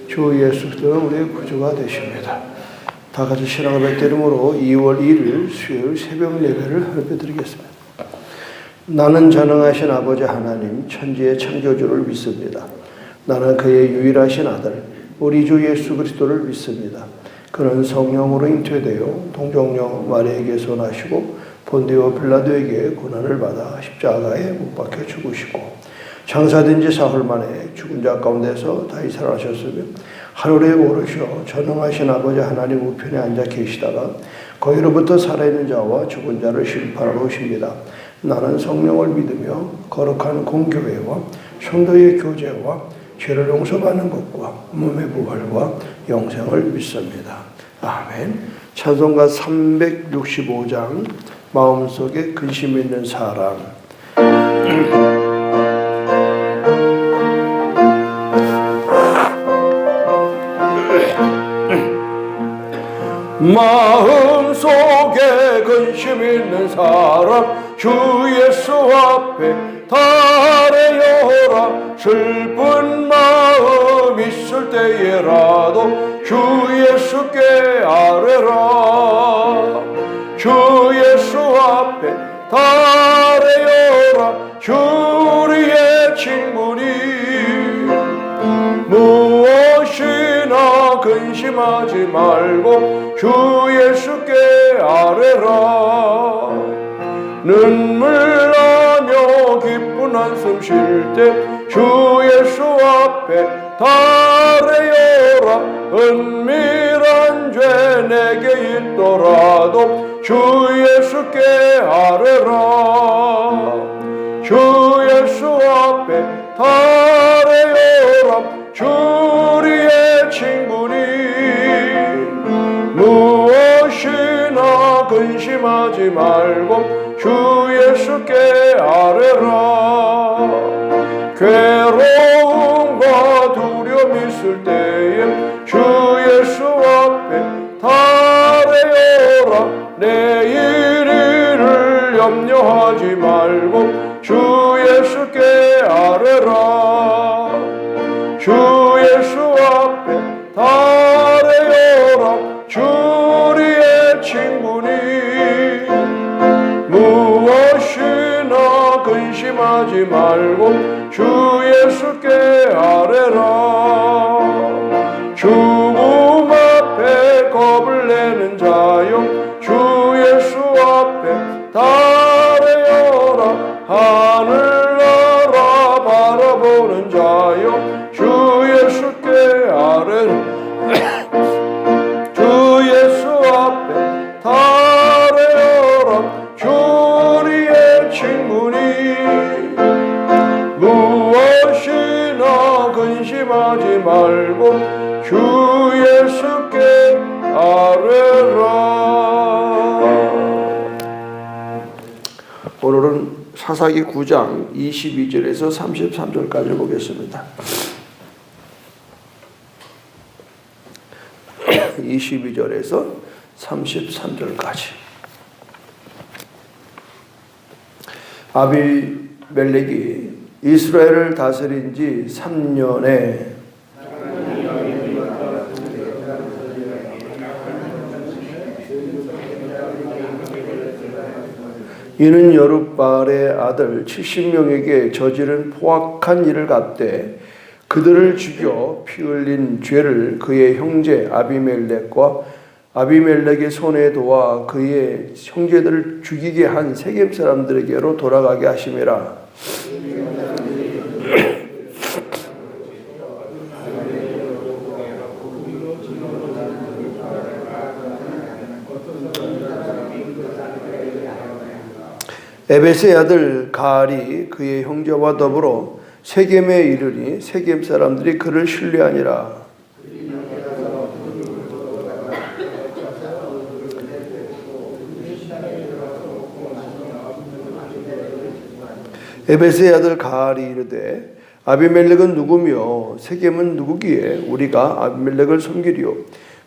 주 예수 그리스도는 우리의 구주가 되십니다. 다 같이 신앙을 뵙기름으로 2월 1일 수요일 새벽 예배를 드리겠습니다. 나는 전능하신 아버지 하나님 천지의 창조주를 믿습니다. 나는 그의 유일하신 아들 우리 주 예수 그리스도를 믿습니다. 그는 성령으로 잉태되어 동정녀 마리아에게서 나시고 본디오 빌라도에게 고난을 받아 십자가에 못 박혀 죽으시고 장사된 지 사흘 만에 죽은 자 가운데서 다시 살아나셨으며 하늘에 오르셔 전능하신 아버지 하나님 우편에 앉아 계시다가 거기로부터 살아있는 자와 죽은 자를 심판하러 오십니다. 나는 성령을 믿으며 거룩한 공교회와 성도의 교제와 죄를 용서받는 것과 몸의 부활과 영생을 믿습니다. 아멘. 찬송가 365장 마음속에 근심 있는 사람. 마음속에 근심 있는 사람 주 예수 앞에 달아여라. 슬픈 마음 있을 때에라도 주 예수께 아뢰라. 주 예수 앞에 달아여라. 주 우리의 친구니 무엇이나 근심하지 말고 주 예수께 아뢰라. 눈물 나며 기쁜 한숨 쉴 때 주 예수 앞에 달아여라. 은밀한 죄 내게 있더라도 주 예수께 아뢰라. 주 예수 앞에 달아여라. 주 우리의 친구니 무엇이나 근심하지 말고 주 예수께 아뢰라. 괴로움과 두려움 있을 때에 주 예수 앞에 달아여라. 내일을 염려하지 말고 주 예수께 아뢰라. 주 예수 앞에 달아여라. 주 우리의 친구니 무엇이나 근심하지 말고 주 예수께 아뢰라. 죽음 앞에 겁을 내는 자여 주 예수 앞에 달아여라. 하늘나라 바라보는 자여 주 예수께 아뢰라. 주 예수 앞에 달아여라. 주 우리의 친구니 무엇이나 근심하지 말고 주 예수께 아뢰라. 오늘은 사사기 9장 22절에서 33절까지 보겠습니다. 22절에서 33절까지. 아비멜렉이 이스라엘을 다스린 지 3년에 이는 여룻바알의 아들 70명에게 저지른 포악한 일을 갚되 그들을 죽여 피 흘린 죄를 그의 형제 아비멜렉과 아비멜렉의 손에 도와 그의 형제들을 죽이게 한 세겜 사람들에게로 돌아가게 하심이라. 에벳의 아들 가알이 그의 형제와 더불어 세겜에 이르니 세겜 사람들이 그를 신뢰하니라. 에벳의 아들 가알이 이르되 아비멜렉은 누구며 세겜은 누구기에 우리가 아비멜렉을 섬기리요.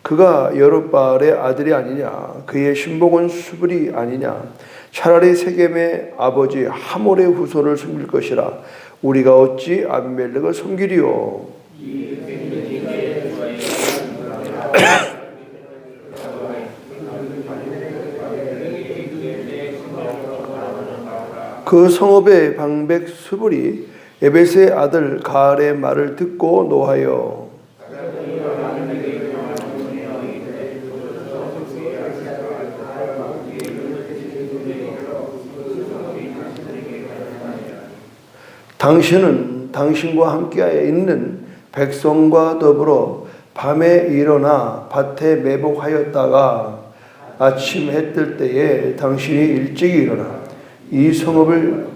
그가 여룻바알의 아들이 아니냐. 그의 신복은 수블이 아니냐. 차라리 세겜의 아버지 하몰의 후손을 섬길 것이라. 우리가 어찌 아비멜렉을 섬기리요. 그 성읍의 방백 수불이 에베스의 아들 가알의 말을 듣고 노하여 당신은 당신과 함께 있는 백성과 더불어 밤에 일어나 밭에 매복하였다가 아침 해 뜰 때에 당신이 일찍 일어나 이 성읍을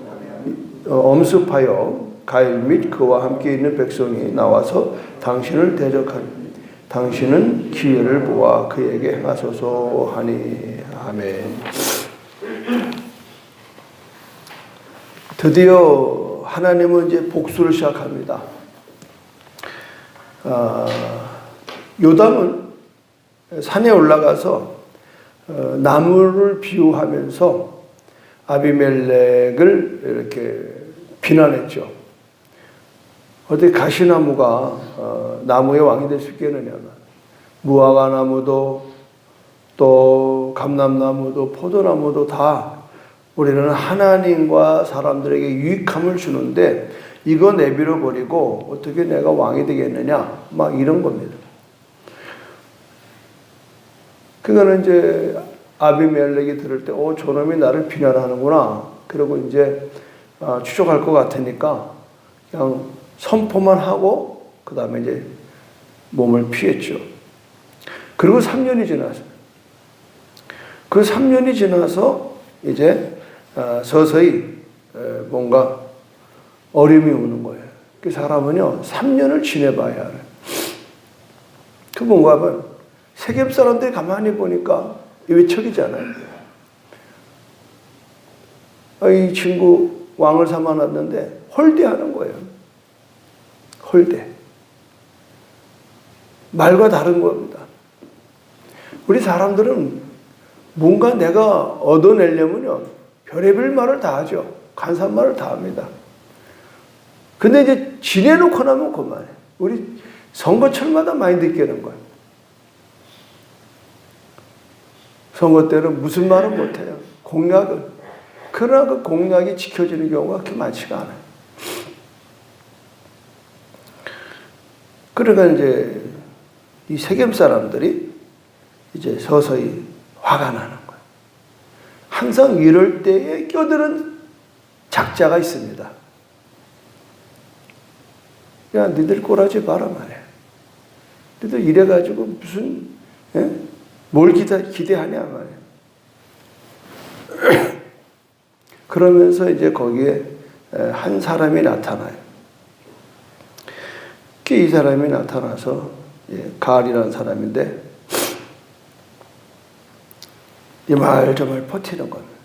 엄습하여 가일 및 그와 함께 있는 백성이 나와서 당신을 대적하니 당신은 기회를 보아 그에게 행하소서 하니. 아멘. 드디어 하나님은 이제 복수를 시작합니다. 요담은 산에 올라가서 나무를 비유하면서 아비멜렉을 이렇게 비난했죠. 어떻게 가시나무가 나무의 왕이 될 수 있겠느냐면, 무화과 나무도 또 감람나무도 포도나무도 다 우리는 하나님과 사람들에게 유익함을 주는데 이거 내버려 버리고 어떻게 내가 왕이 되겠느냐, 막 이런 겁니다. 그거는 이제 아비멜렉이 들을 때, 저놈이 나를 비난하는구나. 그러고 이제 추적할 것 같으니까 그냥 선포만 하고 그 다음에 이제 몸을 피했죠. 그리고 3년이 지났어요. 그 3년이 지나서 이제 서서히 뭔가 어려움이 오는 거예요. 그 사람은요 3년을 지내봐야 알아요. 그 뭔가 하면 세겜 사람들이 가만히 보니까 외척이잖아요. 이 친구 왕을 삼아놨는데 홀대하는 거예요. 홀대. 말과 다른 겁니다. 우리 사람들은 뭔가 내가 얻어내려면요 별의별 말을 다 하죠. 간사말을 다 합니다. 근데 이제 지내놓고 나면 그만해. 우리 선거철마다 많이 느끼는 거예요. 선거 때는 무슨 말은 못해요. 공약은. 그러나 그 공약이 지켜지는 경우가 그렇게 많지가 않아요. 그러니까 이제 이 세겜 사람들이 이제 서서히 화가 나는 거예요. 항상 이럴 때에 껴드는 작자가 있습니다. 야, 니들 꼴하지 마라 말이야. 니들 이래가지고 무슨, 뭘 기대하냐 말이야. 그러면서 이제 거기에 한 사람이 나타나요. 이 사람이 나타나서 가알이라는 사람인데 이 말 저 말 버티는 겁니다.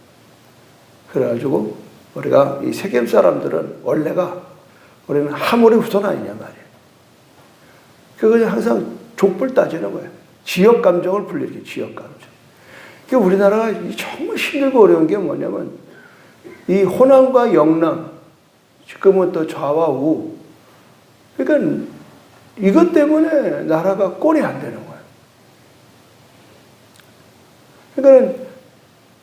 그래가지고 우리가 이 세겜 사람들은 원래가 우리는 하모리 후손 아니냐 말이에요. 그거 항상 족불 따지는 거예요. 지역 감정을 불리게 지역 감정. 그러니까 우리나라가 정말 힘들고 어려운 게 뭐냐면 이 호남과 영남, 지금은 또 좌와 우. 그러니까 이것 때문에 나라가 꼴이 안 되는 거예요. 그러니까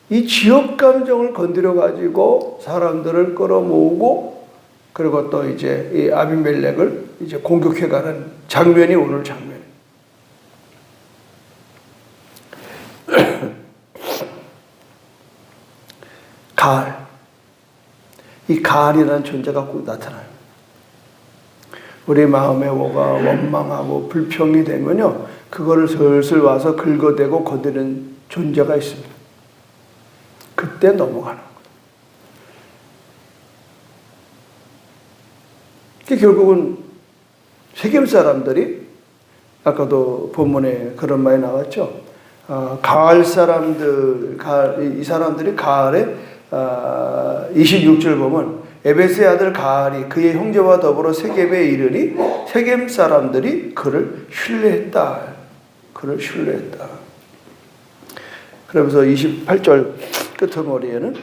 이 지역 감정을 건드려 가지고 사람들을 끌어모으고 그리고 또 이제 이 아비멜렉을 이제 공격해가는 장면이 오늘 장면이에요. 가알. 이 가알이라는 존재가 꼭 나타나요. 우리 마음의 오가 원망하고 불평이 되면요, 그거를 슬슬 와서 긁어대고 건드리는 존재가 있습니다. 그때 넘어가는 거예요. 결국은 세겜 사람들이 아까도 본문에 그런 말이 나왔죠. 가알 사람들, 이 사람들이 가알의 26절 보면 에베스의 아들 가알이 그의 형제와 더불어 세겜에 이르니 세겜 사람들이 그를 신뢰했다. 그를 신뢰했다. 그러면서 28절 끝머리에는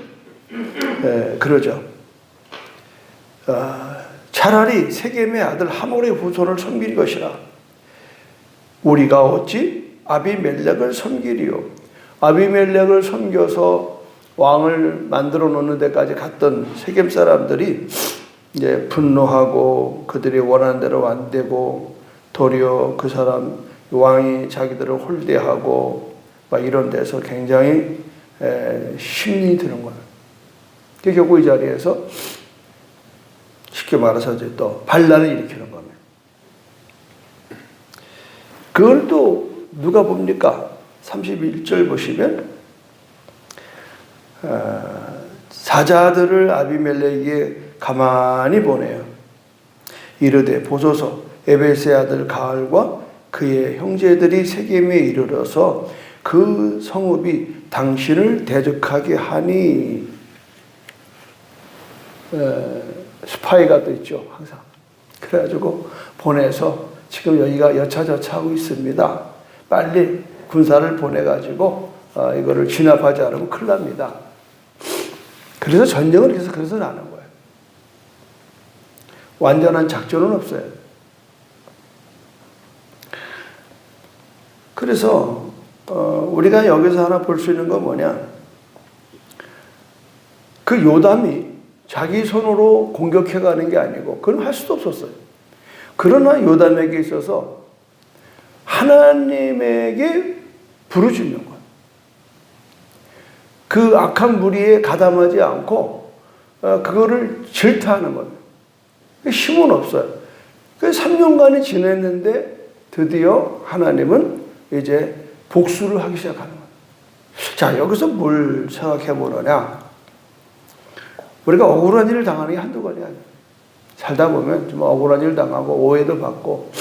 그러죠. 차라리 세겜의 아들 하몰의 후손을 섬길 것이라. 우리가 어찌 아비멜렉을 섬기리요. 아비멜렉을 섬겨서 왕을 만들어 놓는 데까지 갔던 세겜 사람들이 이제 분노하고 그들이 원하는 대로 안 되고 도리어 그 사람 왕이 자기들을 홀대하고 막 이런 데서 굉장히 힘이 드는 거예요. 결국 이 자리에서 쉽게 말해서 이제 또 반란을 일으키는 겁니다. 그걸 또 누가 봅니까? 31절 보시면 사자들을 아비멜렉에게 가만히 보내요. 이르되 보소서 에베스의 아들 가알과 그의 형제들이 세겜에 이르러서 그 성읍이 당신을 대적하게 하니. 스파이가 또 있죠, 항상. 그래가지고 보내서 지금 여기가 여차저차하고 있습니다. 빨리 군사를 보내가지고 이거를 진압하지 않으면 큰일 납니다. 그래서 전쟁을 그래서 나는 거예요. 완전한 작전은 없어요. 그래서 우리가 여기서 하나 볼 수 있는 건 뭐냐, 그 요담이 자기 손으로 공격해가는 게 아니고 그건 할 수도 없었어요. 그러나 요담에게 있어서 하나님에게 부르짖는 거예요. 그 악한 무리에 가담하지 않고 그거를 질타하는 거예요. 힘은 없어요. 그래서 3년간이 지냈는데 드디어 하나님은 이제 복수를 하기 시작하는 거예요. 자, 여기서 뭘 생각해 보느냐. 우리가 억울한 일을 당하는 게 한두 번이 아니에요. 살다 보면 좀 억울한 일 당하고 오해도 받고,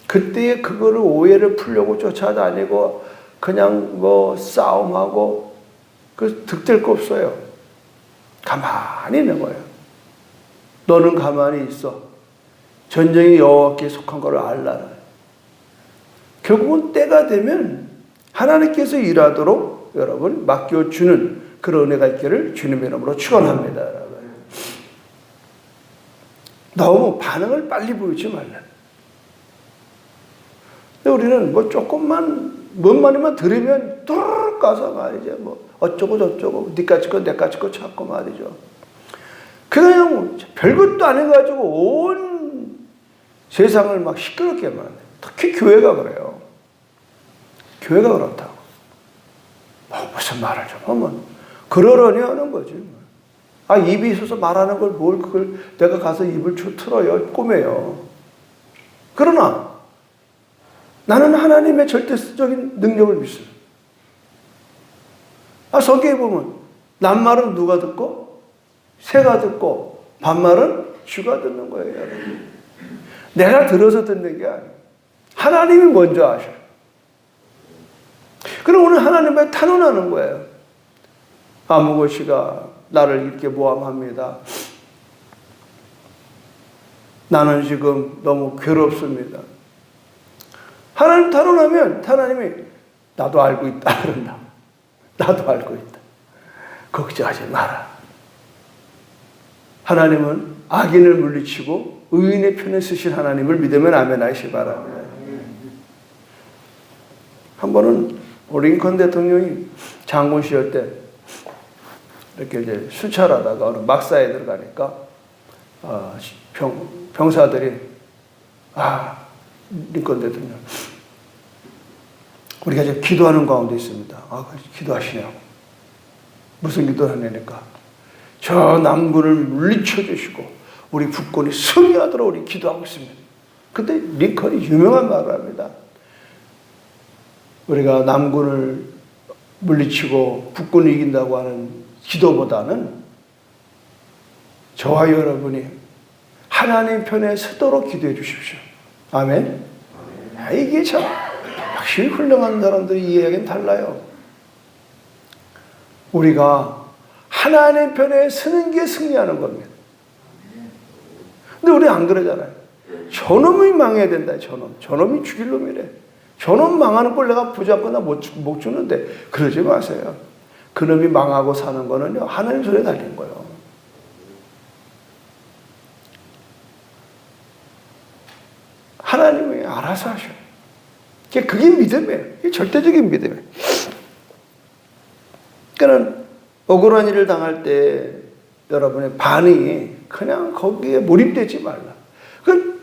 그때에 그거를 오해를 풀려고 쫓아다니고 그냥 뭐 싸움하고 그 득될 거 없어요. 가만히 있는 거예요. 너는 가만히 있어. 전쟁이 여호와께 속한 거를 알라. 결국은 때가 되면 하나님께서 일하도록 여러분 맡겨주는 그런 은혜가 있기를 주님의 이름으로 축원합니다. 여러분. 너무 반응을 빨리 보이지 말라. 근데 우리는 뭐 조금만 뭔 말이만 들으면 뚜르륵 가서 말이죠. 뭐 어쩌고 저쩌고 니까지 거 내까지 거 찾고 말이죠. 그냥 별것도 안 해가지고 온 세상을 막 시끄럽게 만해. 특히 교회가 그래요. 교회가 그렇다고. 무슨 말을 좀 하면 그러려니 하는 거지. 아, 입이 있어서 말하는 걸 뭘 그걸 내가 가서 입을 틀어요. 꼬매요. 그러나 나는 하나님의 절대적인 능력을 믿어요. 아, 성경에 보면 낱말은 누가 듣고 새가 듣고 반말은 쥐가 듣는 거예요. 여러분. 내가 들어서 듣는 게 아니에요. 하나님이 먼저 아셔요. 그럼 오늘 하나님을 탄원하는 거예요. 아무것이가 나를 이렇게 모함합니다. 나는 지금 너무 괴롭습니다. 하나님 탄원하면 하나님이 나도 알고 있다 그런다. 나도 알고 있다. 걱정하지 마라. 하나님은 악인을 물리치고 의인의 편에 서신 하나님을 믿으면 아멘 하시기 바랍니다. 한 번은 링컨 대통령이 장군 시절 때 이렇게 이제 수찰하다가 어느 막사에 들어가니까 병사들이 링컨 대통령 우리가 지금 기도하는 가운데 있습니다. 기도하시냐고. 무슨 기도를 하냐니까 저 남군을 물리쳐 주시고 우리 북군이 승리하도록 우리 기도하고 있습니다. 그때 링컨이 유명한 말을 합니다. 우리가 남군을 물리치고 북군을 이긴다고 하는 기도보다는 저와 여러분이 하나님 편에 서도록 기도해 주십시오. 아멘. 이게 참 확실히 훌륭한 사람들이 이해하기는 달라요. 우리가 하나님 편에 서는 게 승리하는 겁니다. 근데 우리 안 그러잖아요. 저놈이 망해야 된다. 저놈이 죽일 놈이래. 저놈 망하는 걸 내가 붙잡거나 못 주는데 그러지 마세요. 그놈이 망하고 사는 거는요 하나님 손에 달린 거예요. 하나님이 알아서 하셔요. 그게 믿음이에요. 이게 절대적인 믿음이에요. 그러니까 억울한 일을 당할 때 여러분의 반응이 그냥 거기에 몰입되지 말라. 그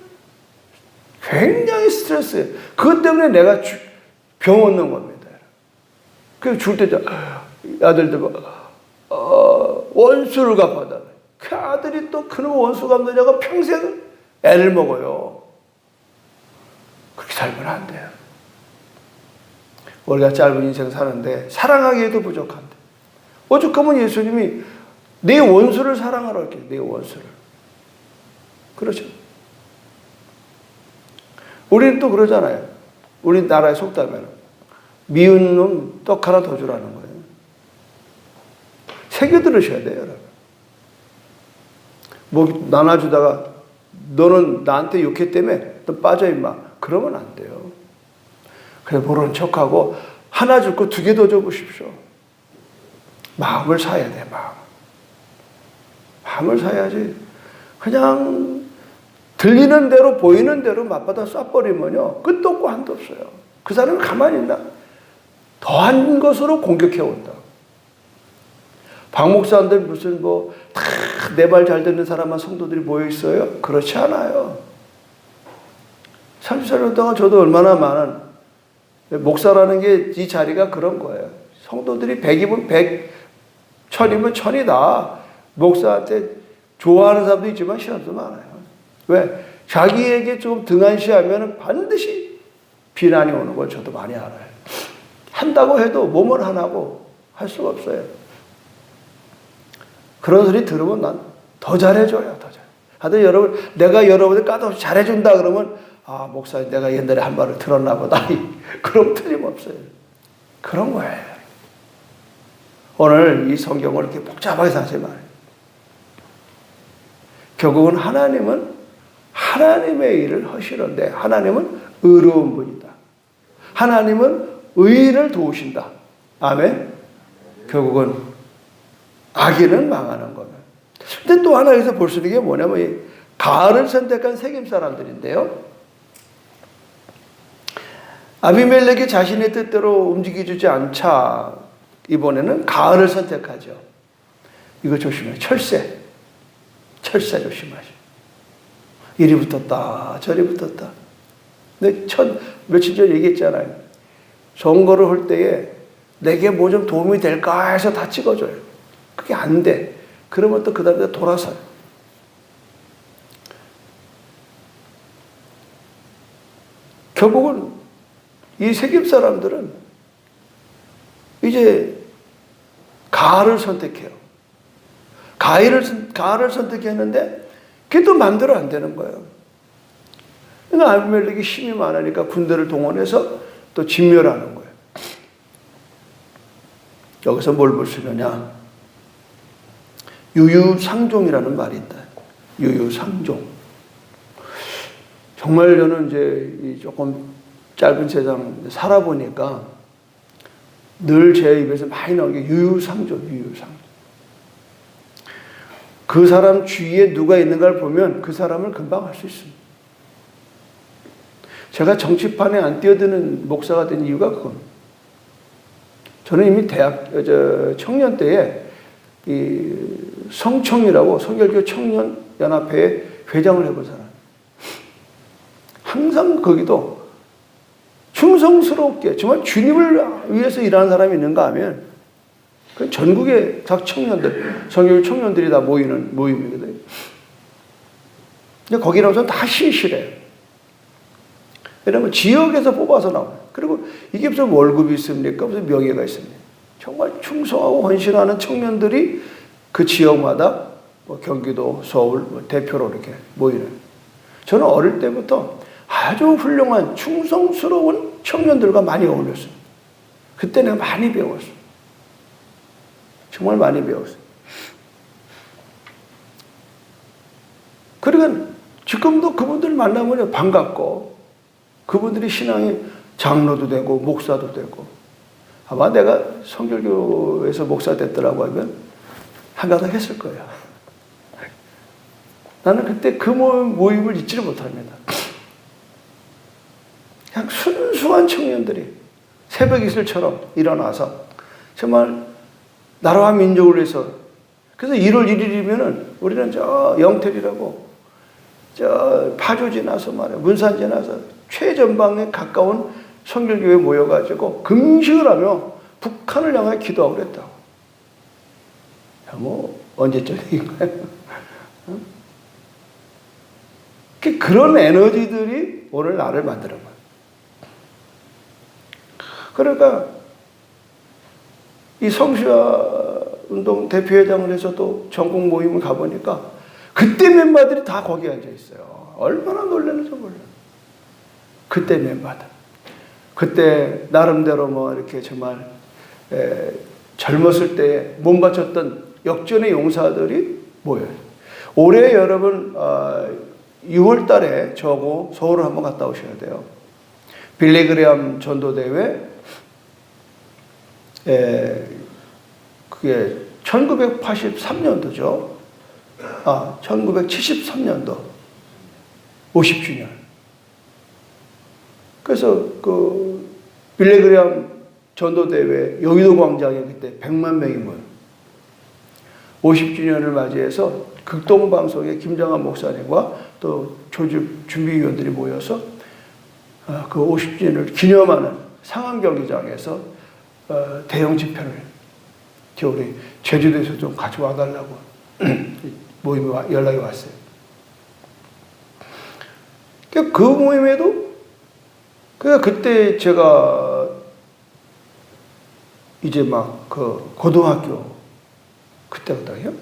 굉장히 스트레스예요. 그것 때문에 내가 병 얻는 겁니다. 그 죽을 때 아들들 원수를 갚아달라. 그 아들이 또 그놈 원수 갚느냐고 평생 애를 먹어요. 그렇게 살면 안 돼요. 우리가 짧은 인생 사는데 사랑하기에도 부족한데 오죽하면 예수님이 내 원수를 사랑하라 이렇게 내 원수를. 그렇죠. 우리는 또 그러잖아요. 우리나라에 속담에는 미운 놈 떡 하나 더 주라는 거예요. 새겨 들으셔야 돼요, 여러분. 뭐 나눠주다가 너는 나한테 욕했다며 너 빠져 임마. 그러면 안 돼요. 그래 모르는 척하고 하나 줄 거 두 개 더 줘보십시오. 마음을 사야 돼, 마음을 사야지. 그냥 들리는 대로 보이는 대로 맞받아 쏴버리면요 끝도 없고 한도 없어요. 그 사람은 가만히 있나? 더한 것으로 공격해 온다. 박 목사님들 무슨 뭐 다 내 말 잘 듣는 사람만 성도들이 모여 있어요? 그렇지 않아요. 30살 동안 저도 얼마나 많은 목사라는 게 이 자리가 그런 거예요. 성도들이 100이면 100, 1000이면 1000이다. 목사한테 좋아하는 사람도 있지만 싫어하는 사람도 많아요. 왜? 자기에게 좀 등한시하면 반드시 비난이 오는 걸 저도 많이 알아요. 한다고 해도 몸을 하나고 할 수가 없어요. 그런 소리 들으면 난 더 잘해줘요, 더 잘. 하여튼 여러분, 내가 여러분들 까다없이 잘해준다 그러면, 아, 목사님 내가 옛날에 한 말을 들었나 보다. 그럼 틀림없어요. 그런 거예요. 오늘 이 성경을 이렇게 복잡하게 사지 말아요. 결국은 하나님은 하나님의 일을 하시는데 하나님은 의로운 분이다. 하나님은 의인을 도우신다. 아멘. 결국은 악인은 망하는 거는. 근데 또 하나 여기서 볼 수 있는 게 뭐냐면 가을을 선택한 세겜 사람들인데요. 아비멜렉이 자신의 뜻대로 움직여주지 않자 이번에는 가을을 선택하죠. 이거 조심해요. 철새 조심하시오. 이리 붙었다 저리 붙었다. 근데 며칠 전에 얘기했잖아요. 선거를 할 때에 내게 뭐 좀 도움이 될까 해서 다 찍어줘요. 그게 안 돼. 그러면 또 그 다음에 돌아서요. 결국은 이 세겜 사람들은 이제 가을을 선택해요. 가을을 선택했는데 그게 또 마음대로 안 되는 거예요. 그러니까 아비멜렉이 힘이 많으니까 군대를 동원해서 또 진멸하는 거예요. 여기서 뭘 볼 수 있느냐? 유유상종이라는 말이 있다. 유유상종. 정말 저는 이제 조금 짧은 세상 살아보니까 늘 제 입에서 많이 나오는 게 유유상종. 그 사람 주위에 누가 있는가를 보면 그 사람을 금방 알 수 있습니다. 제가 정치판에 안 뛰어드는 목사가 된 이유가 그겁니다. 저는 이미 청년 때에 이 성청이라고 성결교 청년연합회에 회장을 해본 사람. 항상 거기도 충성스럽게 정말 주님을 위해서 일하는 사람이 있는가 하면 그 전국의 각 청년들, 성결교 청년들이 다 모이는 모임이거든요. 근데 거기라고서 다 신실해요. 왜냐하면 지역에서 뽑아서 나와요. 그리고 이게 무슨 월급이 있습니까? 무슨 명예가 있습니까? 정말 충성하고 헌신하는 청년들이 그 지역마다 뭐 경기도, 서울 대표로 이렇게 모이는. 저는 어릴 때부터 아주 훌륭한 충성스러운 청년들과 많이 어울렸어요. 그때 내가 많이 배웠어요. 정말 많이 배웠어요. 그러니까 지금도 그분들 만나면 반갑고 그분들이 신앙이 장로도 되고 목사도 되고 아마 내가 성결교에서 목사 됐더라고 하면 한가닥 했을 거예요. 나는 그때 그 모임을 잊지를 못합니다. 그냥 순수한 청년들이 새벽 이슬처럼 일어나서 정말 나라와 민족을 위해서, 그래서 1월 1일이면은 우리는 저 영텔이라고 저 파주 지나서 말이야 문산 지나서 최전방에 가까운 성결교회에 모여가지고 금식을 하며 북한을 향해 기도하고 그랬다고. 뭐 언제적 얘기인가요? 그런 에너지들이 오늘 나를 만드는 거야. 그러니까 이 성시화 운동 대표회장을 해서도 전국 모임을 가보니까 그때 멤버들이 다 거기 앉아 있어요. 얼마나 놀랐는지 몰라요. 그때 멤버들. 그때 나름대로 뭐 이렇게 정말 젊었을 때 몸 바쳤던 역전의 용사들이 모여요. 올해 여러분 6월 달에 저하고 서울을 한번 갔다 오셔야 돼요. 빌리그레암 전도대회, 그게 1983년도죠. 1973년도 50주년. 그래서 그 빌리그레암 전도대회 여의도 광장에 그때 100만 명이 모여 50주년을 맞이해서 극동방송의 김정한 목사님과 또 조직 준비위원들이 모여서 그 50주년을 기념하는 상암경기장에서 대형 집회를 우리 제주도에서 좀 가져와 달라고 모임에 연락이 왔어요. 그 모임에도 그때 제가 이제 막 그 고등학교 그때거든요.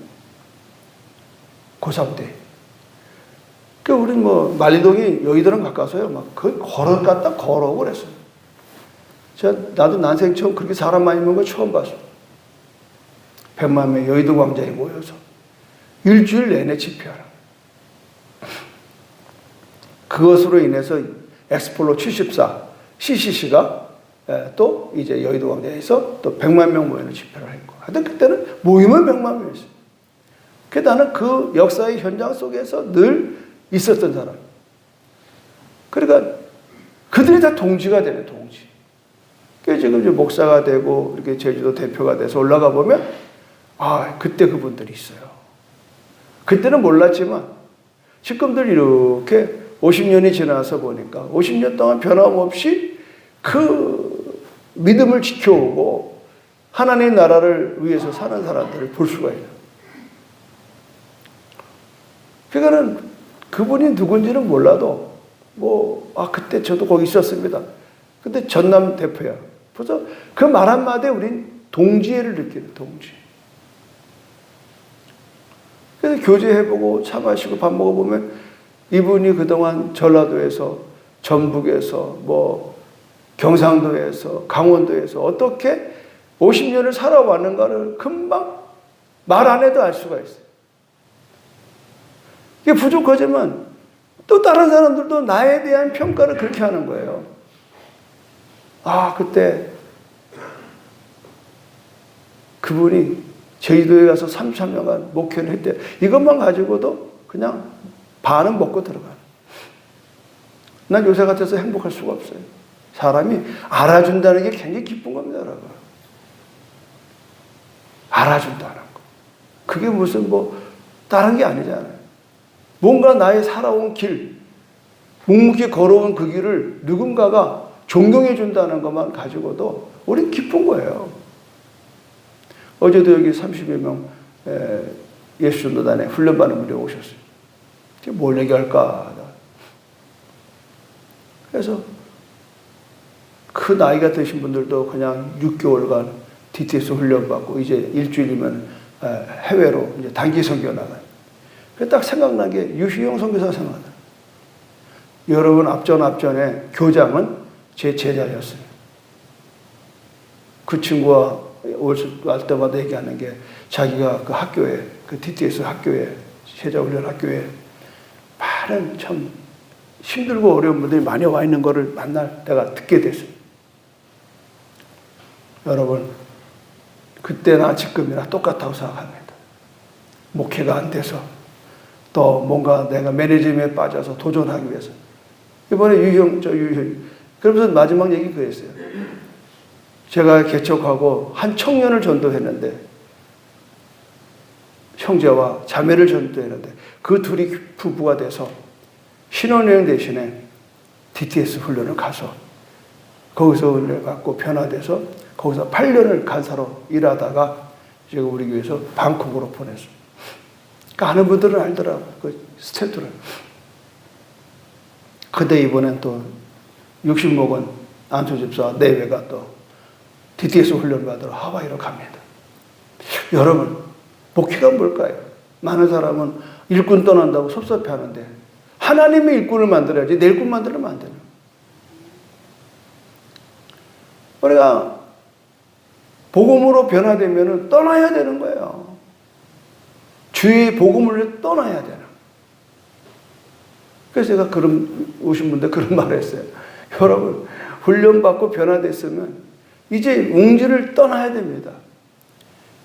고3 때. 우리 뭐 만리동이 여의도랑 가까워서요. 막 걸어갔다 걸어오고 그랬어요. 나도 난생 처음 그렇게 사람 많이 모는 거 처음 봤어요. 100만 명 여의도 광장에 모여서 일주일 내내 집회하라. 그것으로 인해서 엑스폴로 74 CCC가 또 이제 여의도 광장에서 또 100만 명 모이는 집회를 했고. 하여튼 그때는 모이면 100만 명이었어요. 그래서 나는 그 역사의 현장 속에서 늘 있었던 사람. 그러니까 그들이 다 동지가 되네, 동지. 그래서 지금 이제 목사가 되고 이렇게 제주도 대표가 돼서 올라가 보면 그때 그분들이 있어요. 그때는 몰랐지만 지금들 이렇게 50년이 지나서 보니까 50년 동안 변함없이 그 믿음을 지켜오고 하나님의 나라를 위해서 사는 사람들을 볼 수가 있어요. 그러니까는 그분이 누군지는 몰라도 그때 저도 거기 있었습니다. 근데 전남 대표야. 그래서 그 말 한마디에 우린 동지애를 느끼는 동지. 그래서 교제해보고 차 마시고 밥 먹어보면 이분이 그동안 전라도에서 전북에서 경상도에서 강원도에서 어떻게 50년을 살아왔는가를 금방 말 안 해도 알 수가 있어요. 이게 부족하지만 또 다른 사람들도 나에 대한 평가를 그렇게 하는 거예요. 그때 그분이 제주도에 가서 3년간 목회를 했대. 이것만 가지고도 그냥 반은 먹고 들어가요. 난 요새 같아서 행복할 수가 없어요. 사람이 알아준다는 게 굉장히 기쁜 겁니다, 여러분. 알아준다는 거. 그게 무슨 다른 게 아니잖아요. 뭔가 나의 살아온 길, 묵묵히 걸어온 그 길을 누군가가 존경해 준다는 것만 가지고도 우린 기쁜 거예요. 어제도 여기 30여 명 예수전도단에 훈련받는 분이 오셨어요. 뭘 얘기할까? 그래서 그 나이가 드신 분들도 그냥 6개월간 DTS 훈련받고 이제 일주일이면 해외로 이제 단기 선교 나가요. 그래서 딱 생각난 게 유희영 선교사 생각나요. 여러분 앞전에 교장은 제 제자였어요. 그 친구와 올 때마다 얘기하는 게 자기가 그 학교에, 그 DTS 학교에, 제자훈련 학교에 많은 참 힘들고 어려운 분들이 많이 와 있는 거를 만날 때가 듣게 됐어요. 여러분, 그때나 지금이나 똑같다고 생각합니다. 목회가 안 돼서 또 뭔가 내가 매니지먼트에 빠져서 도전하기 위해서. 이번에 그러면서 마지막 얘기 그랬어요. 제가 개척하고 한 청년을 전도했는데, 형제와 자매를 전도했는데, 그 둘이 부부가 돼서 신혼여행 대신에 DTS 훈련을 가서 거기서 은혜를 받고 변화돼서 거기서 8년을 간사로 일하다가 제가 우리 교회에서 방콕으로 보냈어요. 그러니까 아는 분들은 알더라고요. 그 스태프들은. 근데 이번엔 또 60 먹은 안수 집사 내외가 또 DTS 훈련 받으러 하와이로 갑니다. 여러분, 목회가 뭘까요? 많은 사람은 일꾼 떠난다고 섭섭해하는데 하나님의 일꾼을 만들어야지 내 일꾼 만들면 안 되는. 우리가 복음으로 변화되면 떠나야 되는 거예요. 주의 복음을 떠나야 되는. 그래서 제가 오신 분들 그런 말을 했어요. 여러분, 훈련받고 변화됐으면 이제 웅지를 떠나야 됩니다.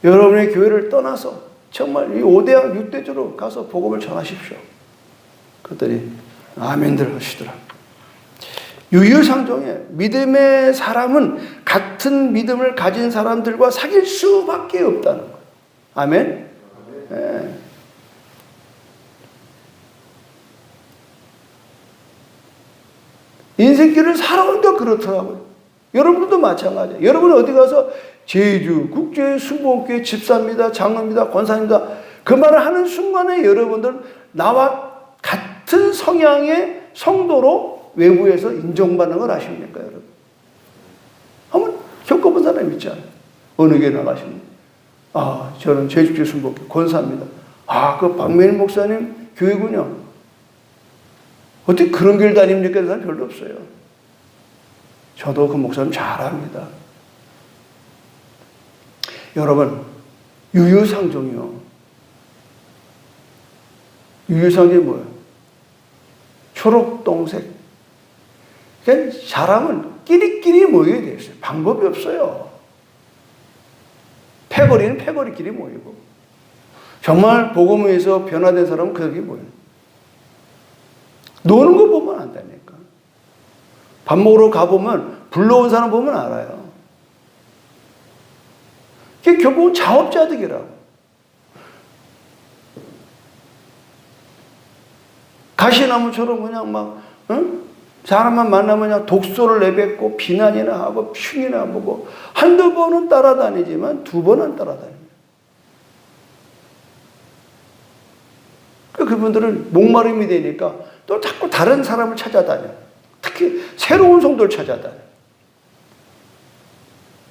여러분의 교회를 떠나서 정말 이 5대양 6대주로 가서 복음을 전하십시오. 그랬더니 아멘들 하시더라. 유유상종이에요. 믿음의 사람은 같은 믿음을 가진 사람들과 사귈 수밖에 없다는 거예요. 아멘? 네. 인생길을 살아오니까 그렇더라고요. 여러분도 마찬가지예요. 여러분 어디 가서 제주, 국제 수목교회 집사입니다, 장로입니다, 권사입니다. 그 말을 하는 순간에 여러분들 나와 같은 성향의 성도로 외부에서 인정받는 걸 아십니까, 여러분? 한번 겪어본 사람이 있잖아요. 어느 교회 나가시면, 아, 저는 제주 수목교회 권사입니다. 아, 그 박매일 목사님 교회군요. 어떻게 그런 교회를 다닙니까? 그런 사람 별로 없어요. 저도 그 목사님 잘 압니다. 여러분, 유유상종이요. 유유상종이 뭐예요? 초록동색. 그러니까 사람은 끼리끼리 모여야 되겠어요. 방법이 없어요. 패거리는 패거리끼리 모이고. 정말 복음을 위해서 변화된 사람은 그렇게 모여요. 노는 거 보면 안다니까. 밥 먹으러 가보면 불러온 사람 보면 알아요. 그게 결국은 자업자득이라고. 가시나무처럼 그냥 막, 응? 사람만 만나면 그냥 독소를 내뱉고 비난이나 하고 흉이나 보고 한두 번은 따라다니지만 두 번은 따라다닙니다. 그분들은 목마름이 되니까 또 자꾸 다른 사람을 찾아다녀. 특히 새로운 성도를 찾아다녀.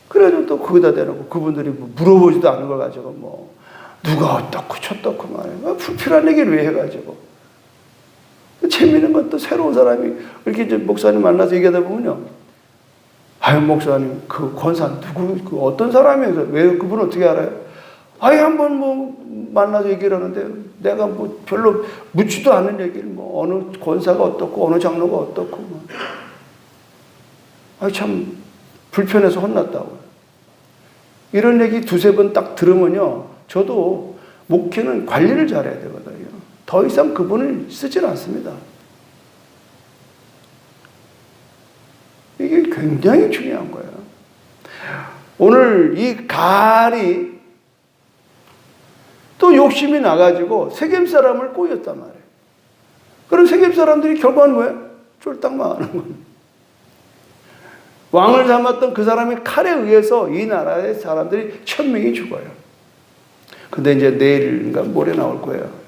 그래도 또 거기다 대놓고 그분들이 뭐 물어보지도 않은 걸 가지고 뭐 누가 어떻고 저떻고 말이야. 불필요한 얘기를 왜 해가지고. 재미있는 건 또 새로운 사람이 이렇게 이제 목사님 만나서 얘기하다 보면요. 아유, 목사님, 그 권사 누구, 그 어떤 사람이어서 왜 그분 어떻게 알아요? 아예 한번 뭐 만나서 얘기를 하는데 내가 뭐 별로 묻지도 않은 얘기를 뭐 어느 권사가 어떻고 어느 장로가 어떻고 뭐. 아유, 참 불편해서 혼났다고. 이런 얘기 두세 번 딱 들으면요. 저도 목회는 관리를 잘해야 되거든요. 더 이상 그분을 쓰질 않습니다. 이게 굉장히 중요한 거예요. 오늘 이 가을이 또 욕심이 나가지고 세겜 사람을 꼬였단 말이에요. 그럼 세겜 사람들이 결과는 뭐예요? 쫄딱 망하는 거예요. 왕을 삼았던 그 사람이 칼에 의해서 이 나라의 사람들이 1000명이 죽어요. 근데 이제 내일인가 모레 나올 거예요.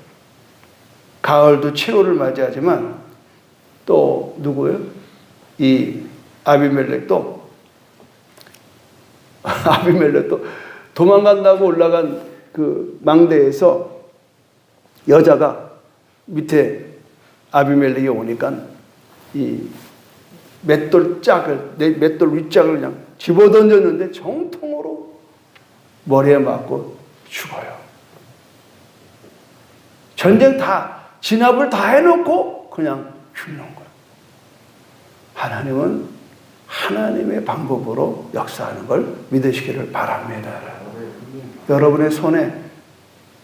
가을도 최후를 맞이하지만 또 누구예요? 이 아비멜렉도 도망간다고 올라간 그 망대에서 여자가 밑에 아비멜렉이 오니까 이 맷돌 윗짝을 그냥 집어던졌는데 정통으로 머리에 맞고 죽어요. 전쟁 진압을 다 해놓고 그냥 죽는 거예요. 하나님은 하나님의 방법으로 역사하는 걸 믿으시기를 바랍니다. 여러분의 손에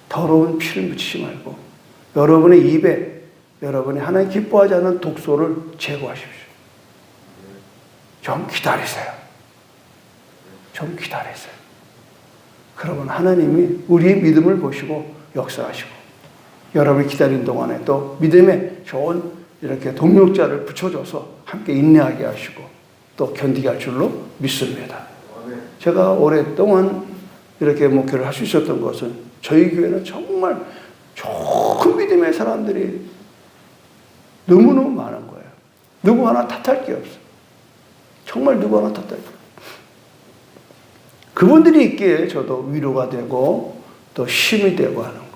더러운 피를 묻히지 말고 여러분의 입에 여러분이 하나님 기뻐하지 않는 독소를 제거하십시오. 좀 기다리세요. 좀 기다리세요. 그러면 하나님이 우리의 믿음을 보시고 역사하시고, 여러분이 기다린 동안에 또 믿음에 좋은 이렇게 동력자를 붙여줘서 함께 인내하게 하시고 또 견디게 할 줄로 믿습니다. 제가 오랫동안 이렇게 목회를 할 수 있었던 것은 저희 교회는 정말 좋은 믿음의 사람들이 너무너무 많은 거예요. 누구 하나 탓할 게 없어요. 정말 누구 하나 탓할 게 없어요. 그분들이 있기에 저도 위로가 되고 또 힘이 되고 하는 거예요.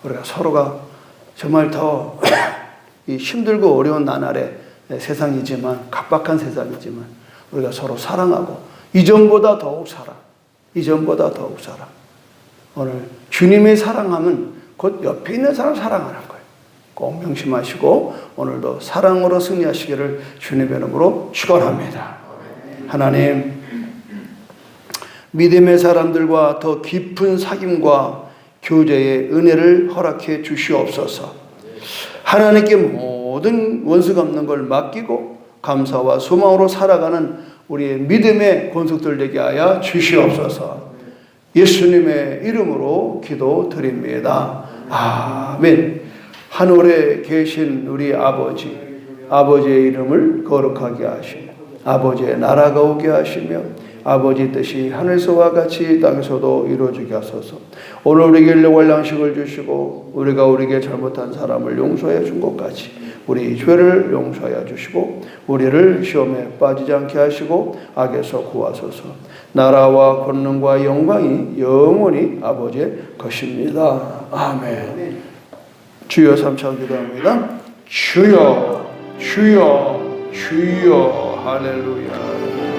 우리가 서로가 정말 더 이 힘들고 어려운 나날의 세상이지만, 각박한 세상이지만 우리가 서로 사랑하고 이전보다 더욱 살아. 오늘 주님의 사랑함은 곧 옆에 있는 사람 사랑하는 거예요. 꼭 명심하시고 오늘도 사랑으로 승리하시기를 주님의 이름으로 축원합니다. 하나님, 믿음의 사람들과 더 깊은 사귐과 교제의 은혜를 허락해 주시옵소서. 하나님께 모든 원수 갚는 걸 맡기고 감사와 소망으로 살아가는 우리의 믿음의 권속들 되게 하여 주시옵소서. 예수님의 이름으로 기도드립니다. 아멘. 하늘에 계신 우리 아버지의 이름을 거룩하게 하시고 아버지의 나라가 오게 하시며 아버지 뜻이 하늘에서와 같이 땅에서도 이루어지게 하소서. 오늘 우리에게 일용할 양식을 주시고 우리가 우리에게 잘못한 사람을 용서해 준 것 같이 우리 죄를 용서하여 주시고 우리를 시험에 빠지지 않게 하시고 악에서 구하소서. 나라와 권능과 영광이 영원히 아버지의 것입니다. 아멘. 주여 삼창 기도합니다. 주여, 주여, 주여. 할렐루야.